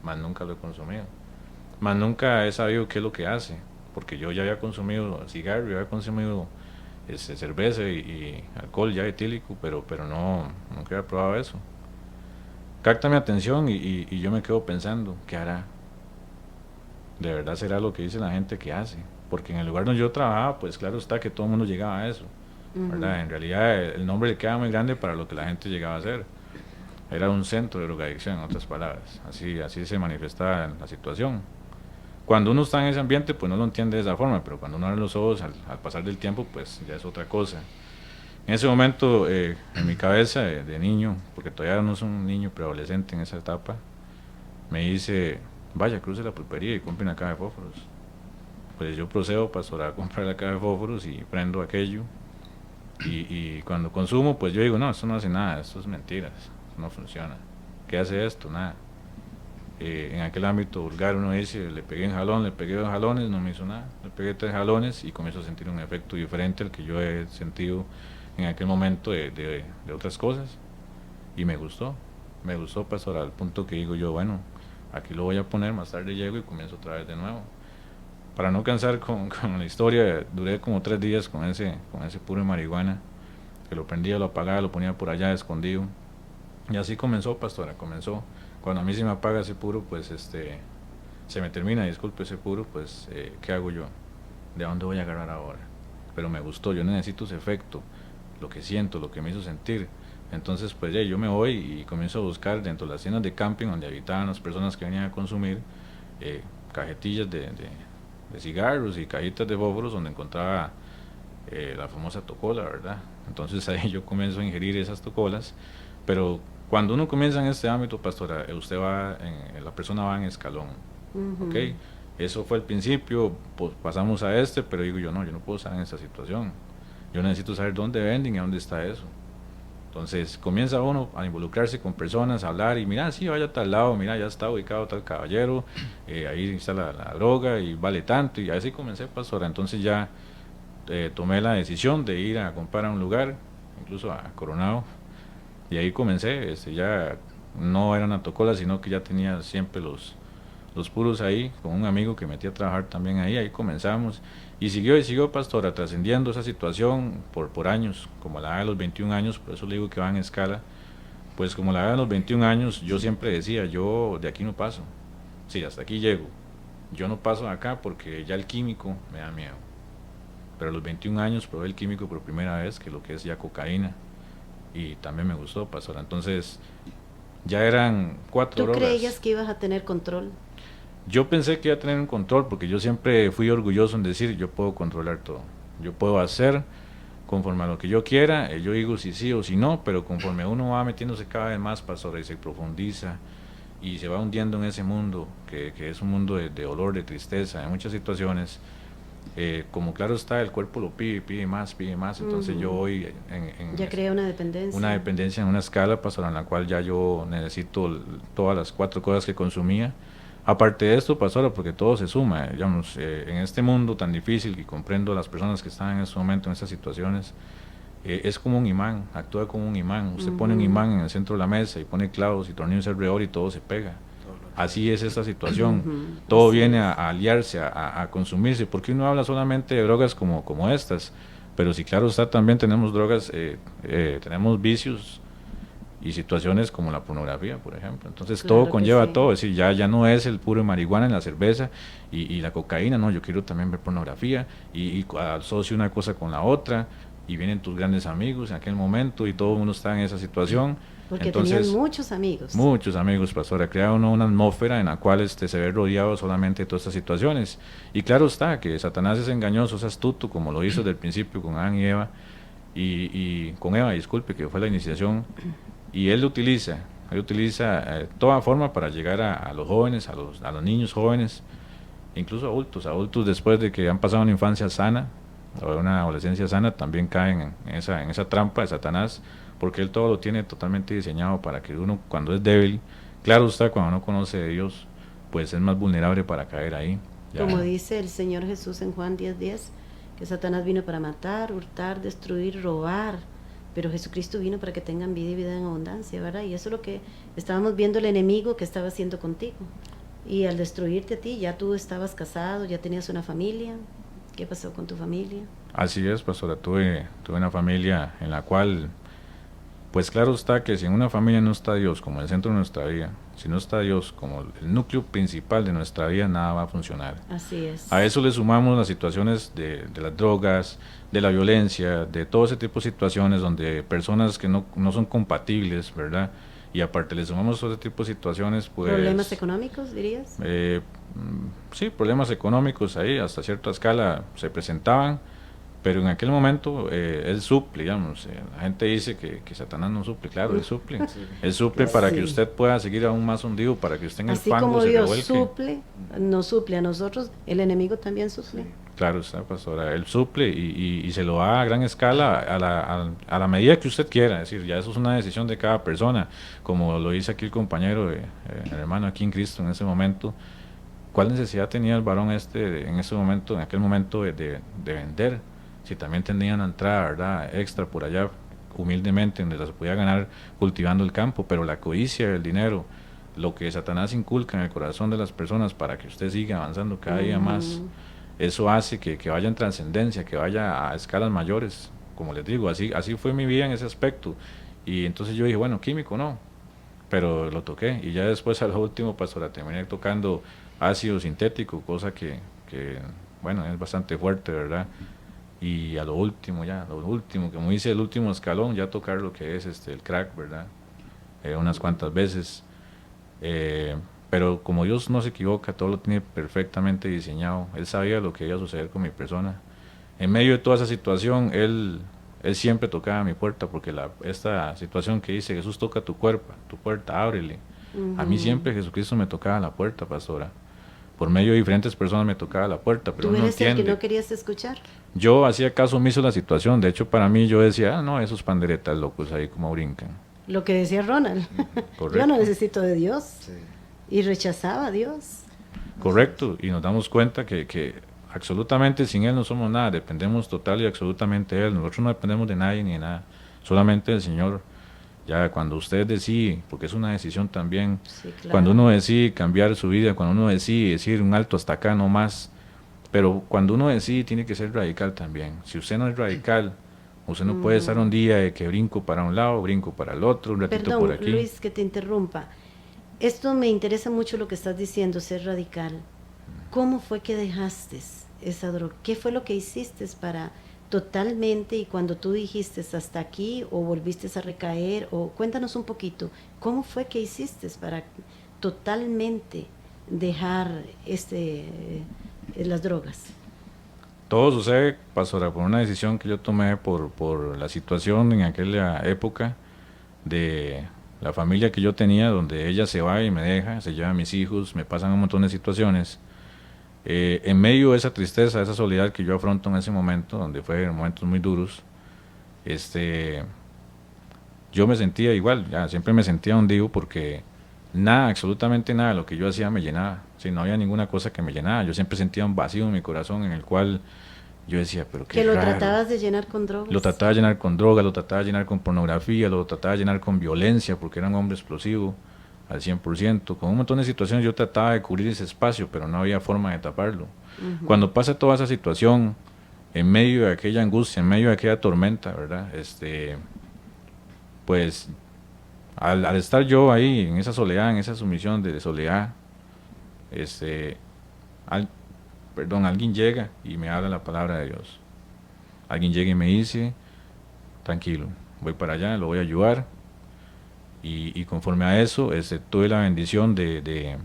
más nunca lo he consumido, más nunca he sabido qué es lo que hace, porque yo ya había consumido cigarro, ya había consumido cerveza y alcohol ya etílico, pero nunca había probado eso. Capta mi atención y yo me quedo pensando, ¿qué hará? ¿De verdad será lo que dice la gente que hace? Porque en el lugar donde yo trabajaba, pues claro está que todo el mundo llegaba a eso, ¿verdad? En realidad el nombre le queda muy grande para lo que la gente llegaba a hacer. Era un centro de drogadicción, en otras palabras. Así se manifestaba la situación. Cuando uno está en ese ambiente, pues no lo entiende de esa forma, pero cuando uno abre los ojos al pasar del tiempo, pues ya es otra cosa. En ese momento, en mi cabeza de niño, porque todavía no soy un niño preadolescente en esa etapa, me dice, vaya, cruce la pulpería y compre una caja de fósforos. Pues yo procedo, pastor, a comprar la caja de fósforos y prendo aquello. Y cuando consumo, pues yo digo, no, esto no hace nada, esto es mentiras, esto no funciona. ¿Qué hace esto? Nada. En aquel ámbito vulgar uno dice, le pegué un jalón, le pegué 2 jalones, no me hizo nada. Le pegué 3 jalones y comienzo a sentir un efecto diferente al que yo he sentido en aquel momento de otras cosas. Y me gustó, pastor, al punto que digo yo, bueno, aquí lo voy a poner, más tarde llego y comienzo otra vez de nuevo. Para no cansar con la historia, duré como 3 días con ese puro de marihuana, que lo prendía, lo apagaba, lo ponía por allá escondido. Y así comenzó, pastora, comenzó. Cuando a mí se me apaga ese puro, pues se me termina, disculpe, ese puro, pues ¿qué hago yo? ¿De dónde voy a agarrar ahora? Pero me gustó, yo necesito ese efecto, lo que siento, lo que me hizo sentir. Entonces pues ya yo me voy y comienzo a buscar dentro de las tiendas de camping donde habitaban las personas que venían a consumir cajetillas de cigarros y cajitas de fósforos donde encontraba la famosa tocola, ¿verdad? Entonces ahí yo comienzo a ingerir esas tocolas, pero cuando uno comienza en este ámbito, pastora, usted la persona va en escalón, ¿ok? Eso fue el principio, pues pasamos a pero digo yo no puedo estar en esta situación, yo necesito saber dónde venden y dónde está eso. Entonces comienza uno a involucrarse con personas, a hablar y mira, sí, vaya a tal lado, mira, ya está ubicado tal caballero, ahí está la droga y vale tanto, y así comencé, pastora. Entonces ya tomé la decisión de ir a comprar a un lugar, incluso a Coronado, y ahí comencé, ya no era una tocola, sino que ya tenía siempre los puros ahí, con un amigo que metí a trabajar también ahí comenzamos, y siguió, pastora, trascendiendo esa situación por años, como a la edad de los 21 años, por eso le digo que va en escala, pues como a la edad de los 21 años, yo siempre decía, yo de aquí no paso, sí, hasta aquí llego, yo no paso de acá porque ya el químico me da miedo, pero a los 21 años probé el químico por primera vez, que lo que es ya cocaína, y también me gustó, pastora. Entonces ya eran 4 ¿Tú horas. creías que ibas a tener control? Yo pensé que iba a tener un control porque yo siempre fui orgulloso en decir yo puedo controlar todo, yo puedo hacer conforme a lo que yo quiera, yo digo si sí o si no, pero conforme uno va metiéndose cada vez más, pastora, y se profundiza y se va hundiendo en ese mundo que es un mundo de dolor, de tristeza, en muchas situaciones, como claro está, el cuerpo lo pide más, entonces yo voy ya crea una dependencia. Una dependencia en una escala, pastora, en la cual ya yo necesito todas las 4 cosas que consumía. Aparte de esto, pastora, porque todo se suma, digamos, en este mundo tan difícil, y comprendo a las personas que están en este momento en estas situaciones, es como un imán, actúa como un imán. Usted pone un imán en el centro de la mesa y pone clavos y tornillos alrededor y todo se pega. Así es esta situación. Todo viene a aliarse, a consumirse, porque uno habla solamente de drogas como estas, pero sí, claro está, también tenemos drogas, tenemos vicios y situaciones como la pornografía, por ejemplo. Entonces Claro todo que conlleva sí. todo, es decir, ya no es el puro marihuana en la cerveza y la cocaína, no, yo quiero también ver pornografía y asocio una cosa con la otra y vienen tus grandes amigos en aquel momento y todo el mundo está en esa situación. Porque Entonces, tenían muchos amigos. muchos amigos, pastora, crea uno una atmósfera en la cual se ve rodeado solamente de todas estas situaciones. Y claro está que Satanás es engañoso, es astuto, como lo hizo desde el principio con Adán y Eva, y con Eva, disculpe, que fue la iniciación, y él utiliza toda forma para llegar a los jóvenes, a los niños jóvenes, incluso adultos después de que han pasado una infancia sana, o una adolescencia sana, también caen en esa trampa de Satanás, porque él todo lo tiene totalmente diseñado para que uno, cuando es débil, claro está, cuando no conoce de Dios, pues es más vulnerable para caer ahí. Ya. Como dice el Señor Jesús en Juan 10:10, que Satanás vino para matar, hurtar, destruir, robar, pero Jesucristo vino para que tengan vida y vida en abundancia, ¿verdad? Y eso es lo que estábamos viendo el enemigo que estaba haciendo contigo. Y al destruirte a ti, ya tú estabas casado, ya tenías una familia. ¿Qué pasó con tu familia? Así es, pastora, tuve una familia en la cual, pues claro está que si en una familia no está Dios como el centro de nuestra vida, si no está Dios como el núcleo principal de nuestra vida, nada va a funcionar. Así es. A eso le sumamos las situaciones de las drogas, de la violencia, de todo ese tipo de situaciones donde personas que no son compatibles, ¿verdad? Y aparte le sumamos todo ese tipo de situaciones, pues... ¿Problemas económicos, dirías? Sí, problemas económicos ahí, hasta cierta escala se presentaban, pero en aquel momento él suple, digamos. La gente dice que Satanás no suple, claro, él suple. Él suple para que Sí. usted pueda seguir aún más hundido, para que usted en el Así fango como se Dios revuelque. suple, nos suple a nosotros, el enemigo también suple. Claro está, pastora, él suple y se lo da a gran escala a la medida que usted quiera, es decir, ya eso es una decisión de cada persona, como lo dice aquí el compañero, el hermano aquí en Cristo en ese momento. ¿Cuál necesidad tenía el varón en ese momento, en aquel momento de vender? Si también tenían una entrada, ¿verdad?, extra por allá, humildemente, donde las podía ganar cultivando el campo, pero la codicia del dinero, lo que Satanás inculca en el corazón de las personas para que usted siga avanzando cada día más, eso hace que vaya en trascendencia, que vaya a escalas mayores, como les digo, así fue mi vida en ese aspecto. Y entonces yo dije, bueno, químico no, pero lo toqué, y ya después a lo último, pastora, terminé tocando ácido sintético, cosa que bueno, es bastante fuerte, ¿verdad? Y a lo último, como dice el último escalón, ya tocar lo que es el crack, ¿verdad? Unas cuantas veces. Pero como Dios no se equivoca, todo lo tiene perfectamente diseñado. Él sabía lo que iba a suceder con mi persona. En medio de toda esa situación, Él siempre tocaba mi puerta, porque esta situación que dice, Jesús toca tu puerta, ábrele. A mí siempre Jesucristo me tocaba la puerta, pastora. Por medio de diferentes personas me tocaba la puerta, pero ¿Tú no eres el entiende. que no querías escuchar? Yo hacía caso omiso a la situación. De hecho, para mí yo decía, no, esos panderetas locos ahí como brincan. Lo que decía Ronald. Correcto. Yo no necesito de Dios. Sí. Y rechazaba a Dios. Correcto, y nos damos cuenta que absolutamente sin Él no somos nada, dependemos total y absolutamente de Él. Nosotros no dependemos de nadie ni de nada, solamente del Señor. Ya cuando usted decide, porque es una decisión también, Sí, claro. cuando uno decide cambiar su vida, cuando uno decide decir un alto hasta acá, no más, pero cuando uno decide tiene que ser radical también. Si usted no es radical, usted no puede estar un día de que brinco para un lado, brinco para el otro, un ratito Perdón, por aquí. Luis, que te interrumpa. Esto me interesa mucho lo que estás diciendo, ser radical. ¿Cómo fue que dejaste esa droga? ¿Qué fue lo que hiciste para totalmente, y cuando tú dijiste hasta aquí o volviste a recaer, o cuéntanos un poquito, ¿cómo fue que hiciste para totalmente dejar las drogas? Todo sucede, pastora, por una decisión que yo tomé por la situación en aquella época de la familia que yo tenía, donde ella se va y me deja, se lleva a mis hijos, me pasan un montón de situaciones. En medio de esa tristeza, de esa soledad que yo afronto en ese momento, donde fue momentos muy duros, yo me sentía igual, ya siempre me sentía hundido, porque nada, absolutamente nada de lo que yo hacía me llenaba. Si no había ninguna cosa que me llenaba, yo siempre sentía un vacío en mi corazón en el cual Yo decía, pero qué Que lo raro. tratabas de llenar con drogas. Lo trataba de llenar con droga, lo trataba de llenar con pornografía, lo trataba de llenar con violencia, porque era un hombre explosivo al 100%. Con un montón de situaciones yo trataba de cubrir ese espacio, pero no había forma de taparlo. Cuando pasa toda esa situación, en medio de aquella angustia, en medio de aquella tormenta, ¿verdad? Pues al estar yo ahí, en esa soledad, en esa sumisión de soledad, alguien llega y me habla la palabra de Dios. Alguien llega y me dice, tranquilo, voy para allá, lo voy a ayudar. Y conforme a eso, tuve la bendición de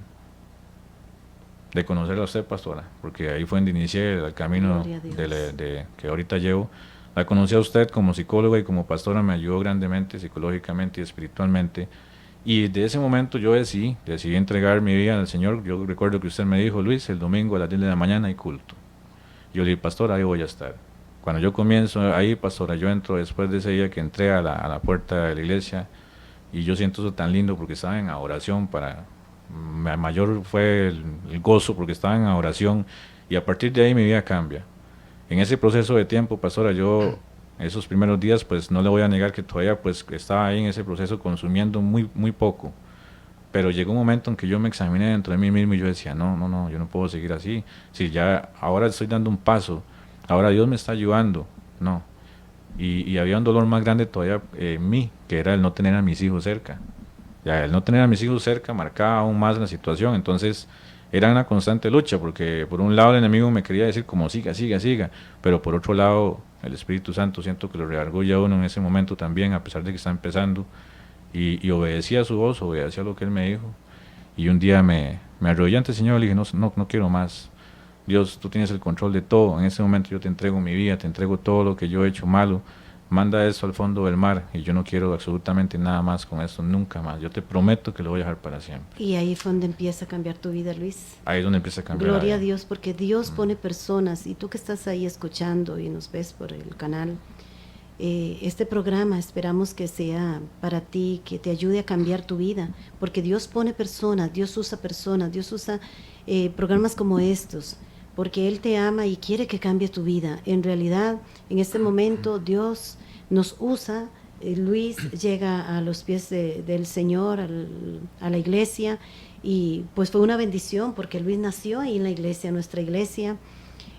conocerla a usted, pastora, porque ahí fue donde inicié el camino que ahorita llevo. La conocí a usted como psicóloga y como pastora, me ayudó grandemente, psicológicamente y espiritualmente. Y desde ese momento yo decidí entregar mi vida al Señor. Yo recuerdo que usted me dijo, Luis, el domingo a las 10 de la mañana hay culto. Yo le dije, pastora, ahí voy a estar. Cuando yo comienzo ahí, pastora, yo entro después de ese día que entré a la puerta de la iglesia, y yo siento eso tan lindo porque estaba en oración. Para mayor fue el gozo porque estaba en oración, y a partir de ahí mi vida cambia. En ese proceso de tiempo, pastora, yo esos primeros días, pues no le voy a negar que todavía pues estaba ahí en ese proceso consumiendo muy poco, pero llegó un momento en que yo me examiné dentro de mí mismo y yo decía, no, yo no puedo seguir así. Si ya ahora estoy dando un paso, ahora Dios me está ayudando, no. Y había un dolor más grande todavía en mí, que era el no tener a mis hijos cerca. Ya el no tener a mis hijos cerca marcaba aún más la situación. Entonces era una constante lucha, porque por un lado el enemigo me quería decir como siga, pero por otro lado el Espíritu Santo siento que lo redarguye a uno en ese momento también, a pesar de que está empezando, y obedecía a su voz, obedecía a lo que él me dijo. Y un día me arrodillé ante el Señor y le dije, no quiero más. Dios, tú tienes el control de todo. En ese momento yo te entrego mi vida, te entrego todo lo que yo he hecho malo. Manda eso al fondo del mar, y yo no quiero absolutamente nada más con eso, nunca más. Yo te prometo que lo voy a dejar para siempre. Y ahí fue donde empieza a cambiar tu vida, Luis. Ahí es donde empieza a cambiar. Gloria a Dios, porque Dios pone personas, y tú que estás ahí escuchando y nos ves por el canal, este programa esperamos que sea para ti, que te ayude a cambiar tu vida, porque Dios pone personas, Dios usa programas como estos, porque Él te ama y quiere que cambie tu vida. En realidad, en este momento Dios nos usa. Luis llega a los pies del Señor, a la iglesia, y pues fue una bendición porque Luis nació ahí en la iglesia, nuestra iglesia,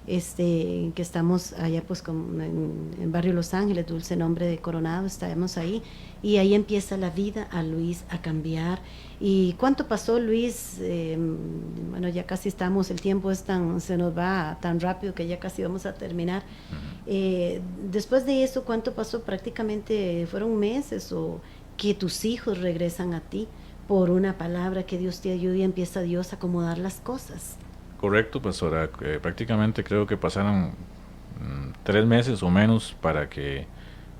que estamos allá pues en Barrio Los Ángeles, Dulce Nombre de Coronado, estábamos ahí, y ahí empieza la vida a Luis a cambiar. ¿Y cuánto pasó, Luis? Bueno, ya casi estamos, el tiempo se nos va tan rápido que ya casi vamos a terminar. Después de eso, ¿cuánto pasó? Prácticamente fueron meses, o que tus hijos regresan a ti por una palabra, que Dios te ayude y empieza Dios a acomodar las cosas. Correcto, pastora. Prácticamente creo que pasaron 3 meses o menos para que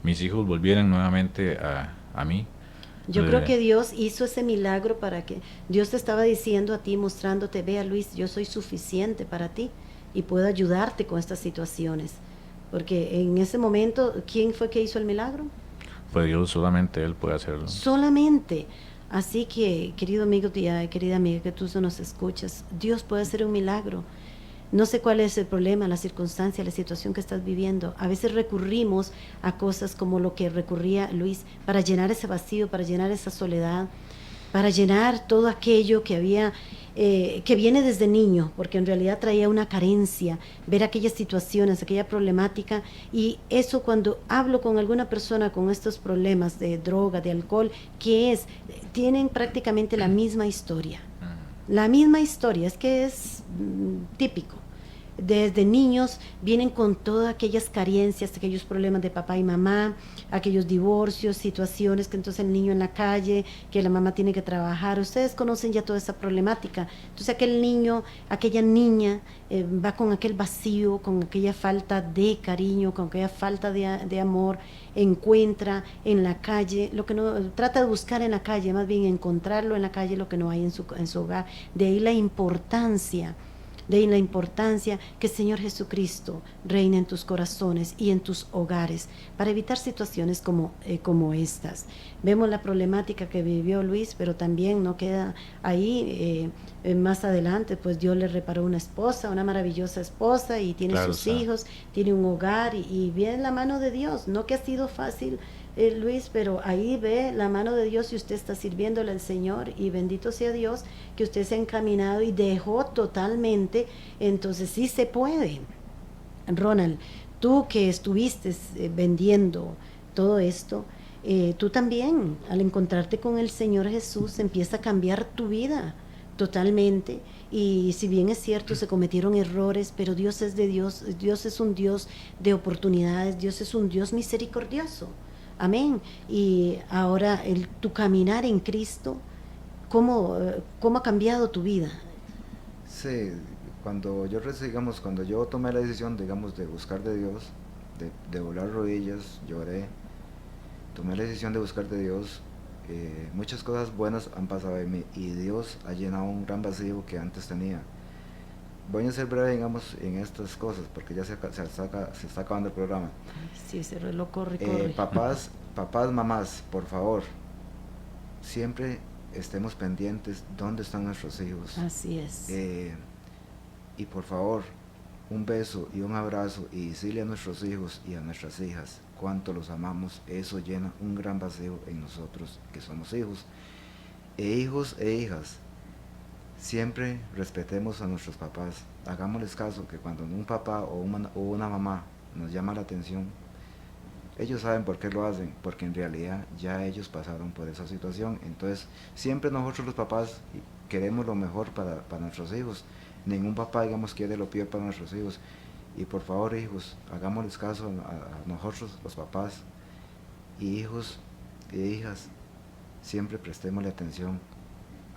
mis hijos volvieran nuevamente a mí. Yo creo que Dios hizo ese milagro para que Dios te estaba diciendo a ti, mostrándote, vea Luis, yo soy suficiente para ti y puedo ayudarte con estas situaciones. Porque en ese momento, ¿quién fue que hizo el milagro? Fue Dios, solamente Él puede hacerlo. Solamente. Así que, querido amigo, querida amiga, que tú nos escuchas, Dios puede hacer un milagro. No sé cuál es el problema, la circunstancia, la situación que estás viviendo. A veces recurrimos a cosas como lo que recurría Luis para llenar ese vacío, para llenar esa soledad, para llenar todo aquello que había, que viene desde niño, porque en realidad traía una carencia, ver aquellas situaciones, aquella problemática. Y eso, cuando hablo con alguna persona con estos problemas de droga, de alcohol, tienen prácticamente la misma historia. La misma historia, es que es típico. Desde niños vienen con todas aquellas carencias, aquellos problemas de papá y mamá, aquellos divorcios, situaciones que entonces el niño en la calle, que la mamá tiene que trabajar. Ustedes conocen ya toda esa problemática. Entonces aquel niño, aquella niña va con aquel vacío, con aquella falta de cariño, con aquella falta de amor, encuentra en la calle lo que no, trata de buscar en la calle, más bien encontrarlo en la calle, lo que no hay en su hogar. De ahí la importancia de la importancia que el Señor Jesucristo reine en tus corazones y en tus hogares para evitar situaciones como estas. Vemos la problemática que vivió Luis, pero también no queda ahí. Más adelante, pues Dios le reparó una esposa, una maravillosa esposa, y tiene Claro sus está. hijos, tiene un hogar, y viene la mano de Dios. No que ha sido fácil, Luis, pero ahí ve la mano de Dios y usted está sirviéndole al Señor, y bendito sea Dios que usted se ha encaminado y dejó totalmente. Entonces sí se puede. Ronald, tú que estuviste vendiendo todo esto, tú también, al encontrarte con el Señor Jesús, empieza a cambiar tu vida totalmente. Y si bien es cierto, se cometieron errores, pero Dios es de Dios. Dios es un Dios de oportunidades. Dios es un Dios misericordioso. Amén. Y ahora tu caminar en Cristo, ¿cómo ha cambiado tu vida? Sí, cuando cuando yo tomé la decisión, digamos, de buscar de Dios, de doblar rodillas, lloré, tomé la decisión de buscar de Dios, muchas cosas buenas han pasado en mí y Dios ha llenado un gran vacío que antes tenía. Voy a ser breve, digamos, en estas cosas, porque ya se está acabando el programa. Sí, ese reloj corre. Papás, mamás, por favor, siempre estemos pendientes dónde están nuestros hijos. Así es. Y por favor, un beso y un abrazo, y decirle a nuestros hijos y a nuestras hijas cuánto los amamos. Eso llena un gran vacío en nosotros que somos hijos. Hijos e hijas, siempre respetemos a nuestros papás. Hagámosles caso, que cuando un papá o una mamá nos llama la atención, ellos saben por qué lo hacen, porque en realidad ya ellos pasaron por esa situación. Entonces siempre nosotros los papás queremos lo mejor para nuestros hijos. Ningún papá, digamos, quiere lo peor para nuestros hijos. Y por favor, hijos, hagámosles caso a nosotros los papás, y hijos e hijas, siempre prestémosle atención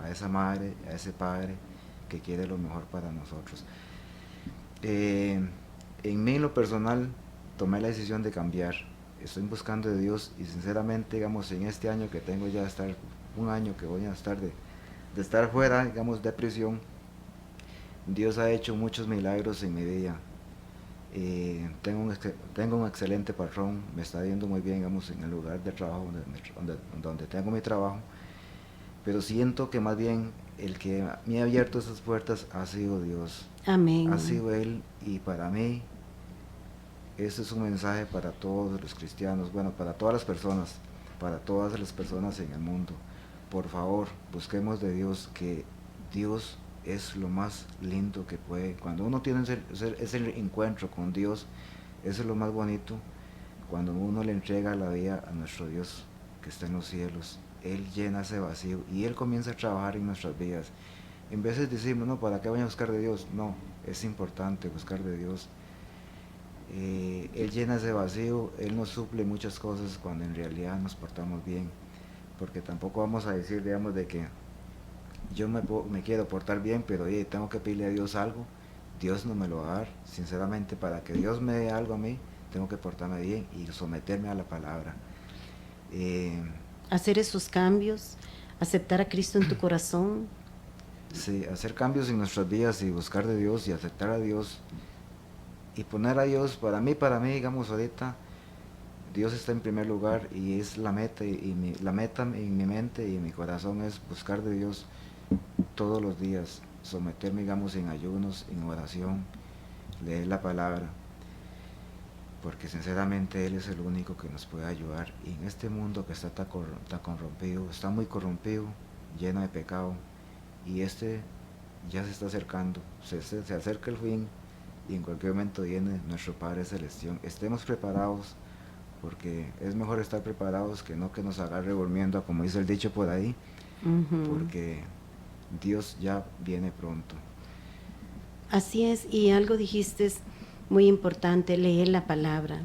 a esa madre, a ese padre que quiere lo mejor para nosotros. En mí, en lo personal, tomé la decisión de cambiar. Estoy buscando de Dios, y sinceramente, digamos, en este año que tengo ya un año que voy a estar de estar fuera, digamos, de prisión, Dios ha hecho muchos milagros en mi vida. Tengo un excelente patrón, me está yendo muy bien, digamos, en el lugar de trabajo donde tengo mi trabajo, pero siento que más bien el que me ha abierto esas puertas ha sido Dios. Amén. Ha sido Él, y para mí este es un mensaje para todos los cristianos, bueno, para todas las personas en el mundo. Por favor, busquemos de Dios, que Dios es lo más lindo que puede. Cuando uno tiene ese encuentro con Dios, eso es lo más bonito, cuando uno le entrega la vida a nuestro Dios que está en los cielos. Él llena ese vacío y Él comienza a trabajar en nuestras vidas. En vez de decirnos, no, ¿para qué voy a buscar de Dios? No, es importante buscar de Dios. Él llena ese vacío, Él nos suple muchas cosas cuando en realidad nos portamos bien, porque tampoco vamos a decir, digamos, de que yo me quiero portar bien, pero tengo que pedirle a Dios algo. Dios no me lo va a dar. Sinceramente, para que Dios me dé algo a mí, tengo que portarme bien y someterme a la palabra. Hacer esos cambios, aceptar a Cristo en tu corazón. Sí, hacer cambios en nuestras vidas y buscar de Dios y aceptar a Dios y poner a Dios, para mí, digamos, ahorita Dios está en primer lugar, y es la meta, la meta en mi mente y en mi corazón es buscar de Dios todos los días, someterme, digamos, en ayunos, en oración, leer la palabra, porque sinceramente Él es el único que nos puede ayudar. Y en este mundo que está tan corrompido, está muy corrompido, lleno de pecado, y ya se está acercando, se acerca el fin, y en cualquier momento viene nuestro Padre Celestial. Estemos preparados, porque es mejor estar preparados que no que nos agarre durmiendo, como dice el dicho por ahí, porque Dios ya viene pronto. Así es, y algo dijiste muy importante, leer la palabra.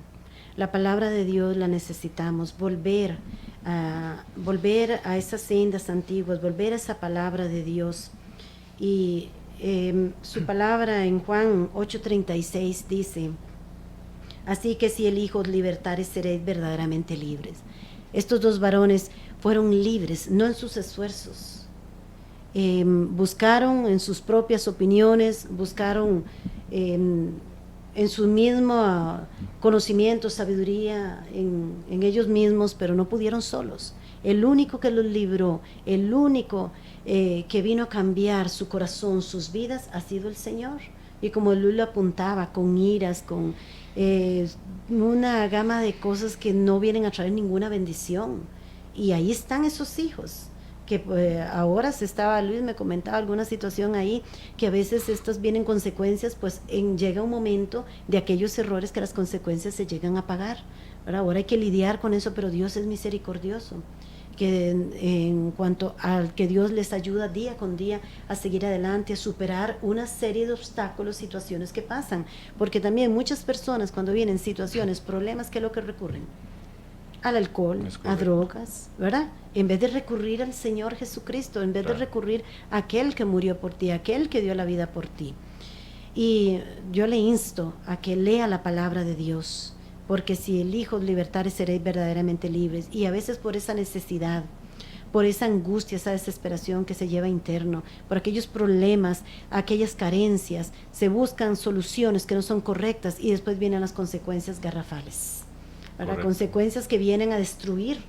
La palabra de Dios la necesitamos, volver a esas sendas antiguas, volver a esa palabra de Dios. Y su palabra en Juan 8:36 dice: así que si el Hijo os libertare, seréis verdaderamente libres. Estos dos varones fueron libres, no en sus esfuerzos. buscaron en sus propias opiniones, buscaron en su mismo conocimiento, sabiduría en ellos mismos, pero no pudieron solos. El único que los libró, el único que vino a cambiar su corazón, sus vidas, ha sido el Señor. Y como Luis lo apuntaba, con iras, con una gama de cosas que no vienen a traer ninguna bendición. Y ahí están esos hijos, que ahora Luis me comentaba alguna situación ahí, que a veces estas vienen consecuencias, pues llega un momento de aquellos errores que las consecuencias se llegan a pagar. Ahora hay que lidiar con eso, pero Dios es misericordioso, que en cuanto al que Dios les ayuda día con día a seguir adelante, a superar una serie de obstáculos, situaciones que pasan, porque también muchas personas cuando vienen situaciones, problemas, ¿qué es lo que recurren? Al alcohol, a drogas, ¿verdad? En vez de recurrir al Señor Jesucristo, en vez de recurrir a aquel que murió por ti, aquel que dio la vida por ti. Y yo le insto a que lea la palabra de Dios, porque si el Hijo os libertare, seréis verdaderamente libres. Y a veces por esa necesidad, por esa angustia, esa desesperación que se lleva interno, por aquellos problemas, aquellas carencias, se buscan soluciones que no son correctas y después vienen las consecuencias garrafales. Para consecuencias que vienen a destruyen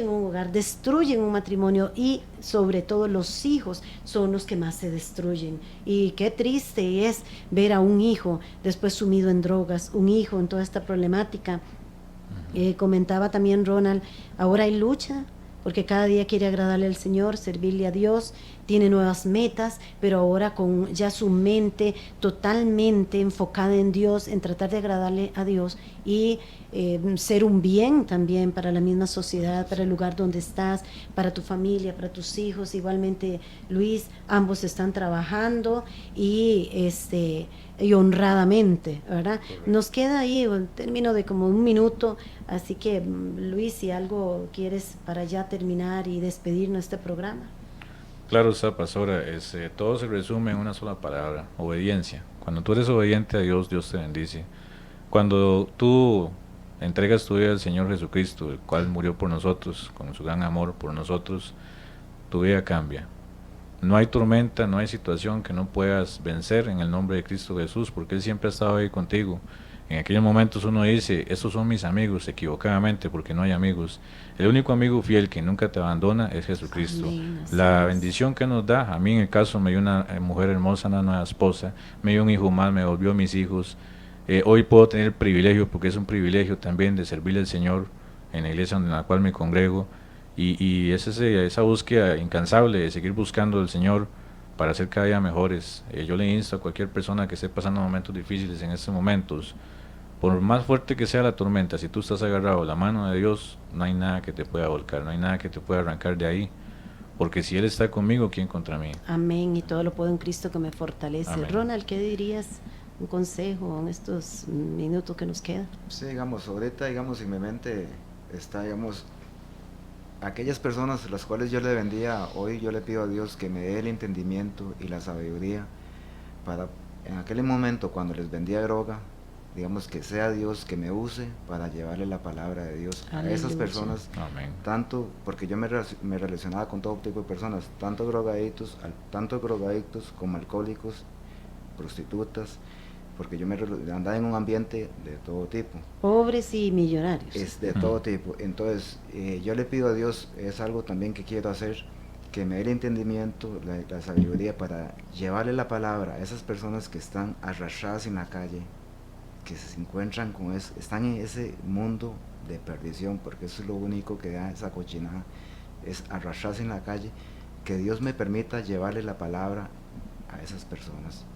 un hogar, destruyen un matrimonio y sobre todo los hijos son los que más se destruyen. Y qué triste es ver a un hijo después sumido en drogas, un hijo en toda esta problemática. Comentaba también Ronald, ahora hay lucha, porque cada día quiere agradarle al Señor, servirle a Dios, tiene nuevas metas, pero ahora con ya su mente totalmente enfocada en Dios, en tratar de agradarle a Dios y ser un bien también para la misma sociedad, para el lugar donde estás, para tu familia, para tus hijos. Igualmente, Luis, ambos están trabajando y honradamente, ¿verdad? Nos queda ahí un término de como 1 minuto, así que Luis, si algo quieres para ya terminar y despedirnos de este programa. Claro, está, pastora, todo se resume en una sola palabra: obediencia. Cuando tú eres obediente a Dios, Dios te bendice. Cuando tú entregas tu vida al Señor Jesucristo, el cual murió por nosotros, con su gran amor por nosotros, tu vida cambia. No hay tormenta, no hay situación que no puedas vencer en el nombre de Cristo Jesús, porque Él siempre ha estado ahí contigo. En aquellos momentos uno dice, estos son mis amigos, equivocadamente, porque no hay amigos. El único amigo fiel que nunca te abandona es Jesucristo. Amén, la bendición que nos da, a mí en el caso me dio una mujer hermosa, una nueva esposa, me dio un hijo más, me volvió a mis hijos. Hoy puedo tener el privilegio, porque es un privilegio también, de servirle al Señor en la iglesia en la cual me congrego. Y es esa búsqueda incansable de seguir buscando al Señor para ser cada día mejores. Yo le insto a cualquier persona que esté pasando momentos difíciles en estos momentos, por más fuerte que sea la tormenta, si tú estás agarrado a la mano de Dios, no hay nada que te pueda volcar, no hay nada que te pueda arrancar de ahí, porque si Él está conmigo, ¿quién contra mí? Amén, y todo lo puedo en Cristo que me fortalece. Amén. Ronald, ¿qué dirías? Un consejo en estos minutos que nos quedan. Sí, digamos, ahorita, digamos, en mi mente está, digamos, aquellas personas a las cuales yo le vendía, hoy yo le pido a Dios que me dé el entendimiento y la sabiduría para, en aquel momento cuando les vendía droga, digamos, que sea Dios que me use para llevarle la palabra de Dios a esas personas. Amén. Tanto, porque yo me relacionaba con todo tipo de personas, tanto drogadictos como alcohólicos, prostitutas, porque yo andaba en un ambiente de todo tipo. Pobres y millonarios. Es de todo tipo. Entonces, yo le pido a Dios, es algo también que quiero hacer, que me dé el entendimiento, la sabiduría para llevarle la palabra a esas personas que están arrastradas en la calle, que se encuentran están en ese mundo de perdición, porque eso es lo único que da esa cochinada, es arrastrarse en la calle, que Dios me permita llevarle la palabra a esas personas.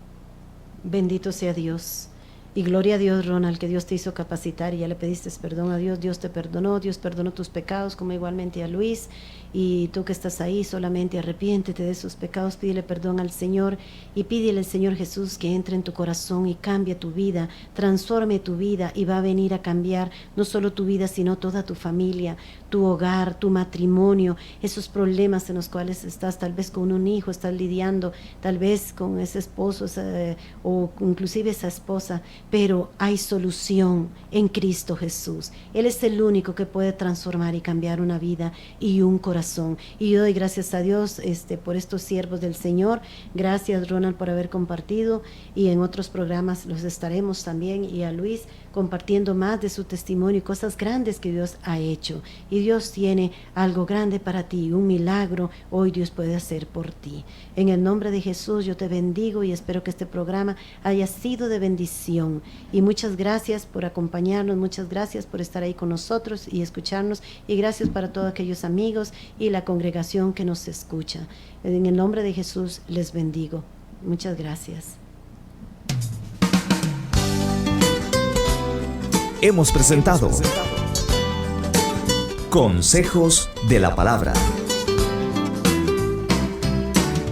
Bendito sea Dios. Y gloria a Dios, Ronald, que Dios te hizo capacitar y ya le pediste perdón a Dios, Dios te perdonó, Dios perdonó tus pecados, como igualmente a Luis. Y tú que estás ahí, solamente arrepiéntete de esos pecados, pídele perdón al Señor y pídele al Señor Jesús que entre en tu corazón y cambie tu vida, transforme tu vida, y va a venir a cambiar no solo tu vida, sino toda tu familia, tu hogar, tu matrimonio, esos problemas en los cuales estás, tal vez con un hijo, estás lidiando, tal vez con ese esposo o inclusive esa esposa, pero hay solución en Cristo Jesús. Él es el único que puede transformar y cambiar una vida y un corazón. Y yo doy gracias a Dios por estos siervos del Señor. Gracias, Ronald, por haber compartido, y en otros programas los estaremos también, y a Luis compartiendo más de su testimonio y cosas grandes que Dios ha hecho. Y Dios tiene algo grande para ti, un milagro hoy Dios puede hacer por ti. En el nombre de Jesús yo te bendigo y espero que este programa haya sido de bendición. Y muchas gracias por acompañarnos, muchas gracias por estar ahí con nosotros y escucharnos, y gracias para todos aquellos amigos y la congregación que nos escucha. En el nombre de Jesús les bendigo. Muchas gracias. Hemos presentado Consejos de la Palabra.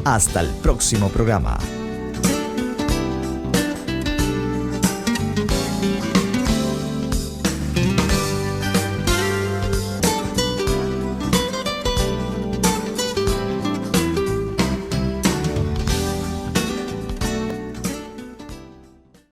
Hasta el próximo programa.